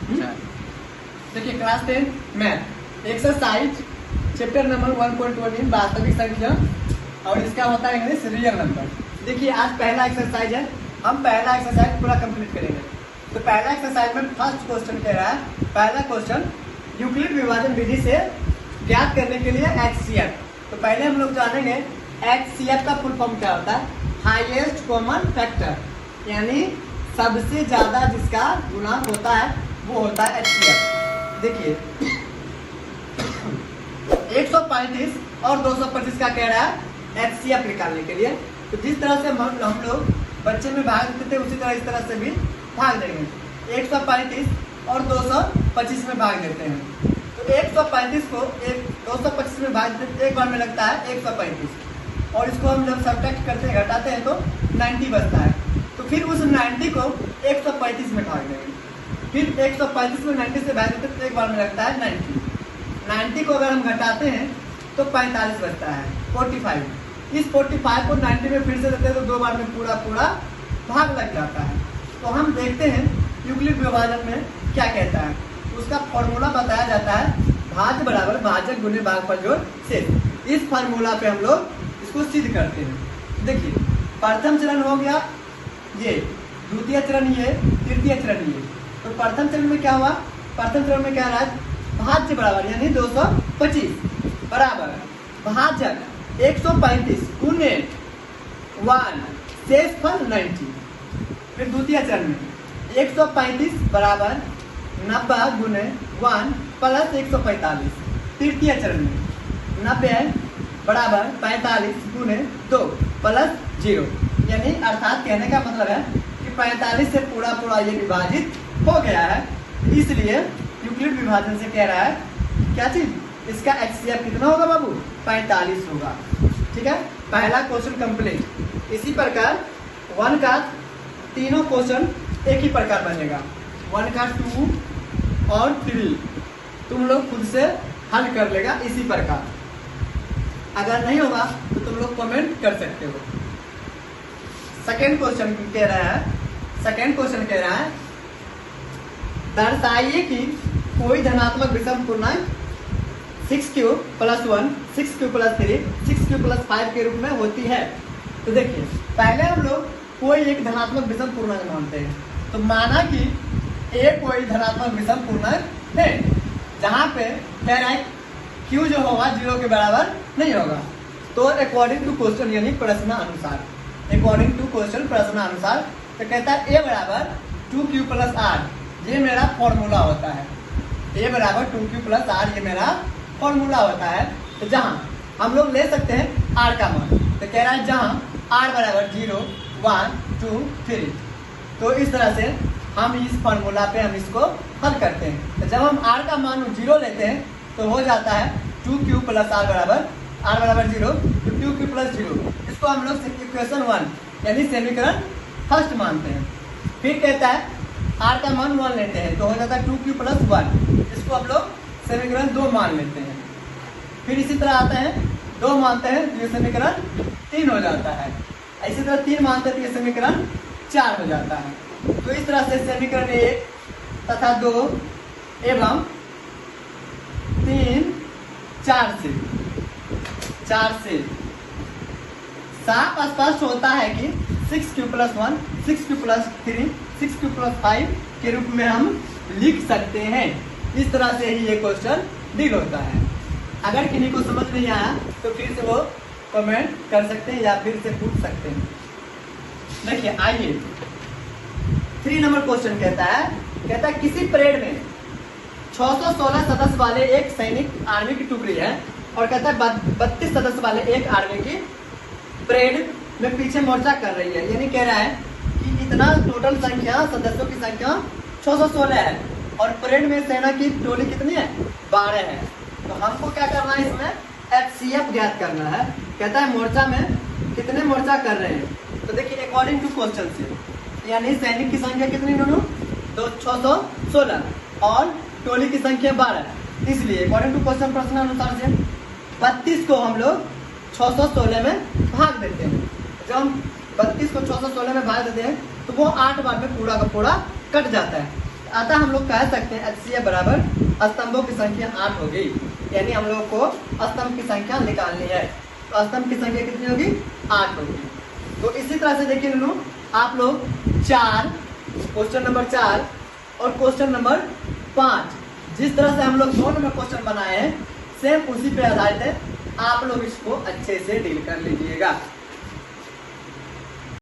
देखिए class 10 math exercise chapter number 1.1 वास्तविक संख्या और इसका होता है इंग्लिश रियल नंबर। देखिए आज पहला एक्सरसाइज है, हम पहला एक्सरसाइज पूरा कंप्लीट करेंगे। तो पहला एक्सरसाइज में फर्स्ट क्वेश्चन कह रहा है, पहला क्वेश्चन यूक्लिड विभाजन विधि से ज्ञात करने के लिए HCF। तो पहले हम लोग जानेंगे HCF का फुल फॉर्म क्या होता है। हाईएस्ट कॉमन फैक्टर, यानी सबसे ज्यादा जिसका गुणांक होता है वो होता है HCF। देखिए 135 और 225 का कह रहा है HCF निकालने के लिए। तो जिस तरह से हम लोग बच्चे में भाग देते थे उसी तरह इस तरह से भी भाग देंगे। 135 और 225 में भाग देते हैं। तो 135 को 225 में भाग देते एक बार में लगता है 135 और इसको हम जब सब्ट्रैक्ट करते हैं घटाते हैं तो 90 बचता है। तो फिर उस 90 को 135 में भाग देंगे। फिर 135 में 90 से भाग देते तो एक बार में लगता है 90 को अगर हम घटाते हैं तो 45 बचता है 45। इस 45 को 90 में फिर से देते हैं तो दो बार में पूरा भाग लग जाता है। तो हम देखते हैं यूक्लिड विभाजन में क्या कहता है। उसका फॉर्मूला बताया जाता है भाज्य बराबर भाजक गुणे भागफल जोड़ शेष। इस फार्मूला पे हम लोग इसको सिद्ध करते हैं। देखिए प्रथम चरण हो गया ये, द्वितीय चरण ये, तृतीय चरण ये। तो प्रथम चरण में क्या हुआ, प्रथम चरण में क्या रहा है, भाज्य बराबर यानी 225 बराबर भाजक 135 गुणे 1 शेषफल 90। फिर द्वितीय चरण में 135 बराबर 90 गुणे 1 प्लस 145। तृतीय चरण में 90 बराबर 45 गुणे 2 प्लस 0, यानी अर्थात कहने का मतलब है कि 45 से पूरा ये विभाजित हो गया है। इसलिए यूक्लिड विभाजन से कह रहा है क्या चीज, इसका HCF कितना होगा बाबू, 45 होगा। ठीक है, पहला क्वेश्चन कंप्लीट। इसी प्रकार 1 का तीनों क्वेश्चन एक ही प्रकार बनेगा। 1 का 2 और 3 तुम लोग खुद से हल कर लेगा इसी प्रकार। अगर नहीं होगा तो तुम लोग कमेंट कर सकते हो। सेकेंड क्वेश्चन कह रहा है दर्शाइए कि कोई धनात्मक विषम पूर्णांक 6q + 1, 6q + 3, 6q + 5 के रूप में होती है। तो देखिए पहले हम लोग कोई एक धनात्मक विषम पूर्णांक मानते हैं। तो माना कि a कोई धनात्मक विषम पूर्णांक है जहाँ पे कह रहा है q जो होगा 0 के बराबर नहीं होगा। तो अकॉर्डिंग टू क्वेश्चन यानी प्रश्नानुसार, तो कहता है a बराबर 2q + r, ये मेरा फॉर्मूला होता है। a बराबर 2q + r ये मेरा फॉर्मूला होता है। तो जहाँ हम लोग ले सकते हैं r का मान, तो कह रहा है जहाँ r बराबर 0, 1, 2, 3। तो इस तरह से हम इस फॉर्मूला पे हम इसको हल करते हैं। तो जब हम r का मान 0 लेते हैं तो हो जाता है 2q + r बराबर 0, तो 2q + 0। इसको हम लोग इक्वेशन 1 यानी समीकरण फर्स्ट मानते हैं। फिर कहता है r का मान 1 लेते हैं तो हो जाता है 2q + 1, इसको हम लोग समीकरण 2 मान लेते हैं। फिर इसी तरह आता है 2 मानते हैं तो ये समीकरण 3 हो जाता है। इसी तरह 3 मानते हैं तो ये समीकरण 4 हो जाता है। तो इस तरह से समीकरण 1 तथा 2 एवं 3, 4 से साफ स्पष्ट होता है कि 6q + 1, 6q + 3, 6q + 5 के रूप में हम लिख सकते हैं। इस तरह से ही ये क्वेश्चन डील होता है। अगर किसी को समझ नहीं आया तो फिर से वो कमेंट कर सकते हैं या फिर से पूछ सकते हैं। देखिए आइए 3 नंबर क्वेश्चन कहता है किसी परेड में 616 सदस्य वाले एक सैनिक आर्मी की टुकड़ी है और कहता है 32 सदस्य वाले एक आर्मी की परेड में पीछे मोर्चा कर रही है। यानी कह रहा है कि इतना टोटल संख्या सदस्यों की संख्या 616 है और परेड में सेना की टोली कितनी है, 12 है। तो हमको क्या करना है, इसमें HCF ज्ञात करना है। कहता है मोर्चा में कितने मोर्चा कर रहे हैं। तो देखिए अकॉर्डिंग टू क्वेश्चन से यानी सैनिक की संख्या कितनी दोनों, तो 616 और टोली की संख्या 12। इसलिए अकॉर्डिंग टू क्वेश्चन प्रश्नानुसार से 32 को हम लोग 616 में भाग देते हैं। जब हम 32 को 616 में भाग देते हैं तो वो 8 बार में पूरा का पूरा कट जाता है। अतः हम लोग कह सकते हैं HCF बराबर स्तंभों की संख्या 8 होगी, यानी हम लोग को स्तंभ की संख्या निकालनी है। तो स्तंभ की संख्या कितनी होगी? 8 होगी। तो इसी तरह से देखिए दोनों, आप लोग 4 क्वेश्चन नंबर 4 और क्वेश्चन नंबर 5 जिस तरह से हम लोग 2 नंबर क्वेश्चन बनाए हैं, सेम उसी पे आधारित है, आप लोग इसको अच्छे से डील कर लीजिएगा।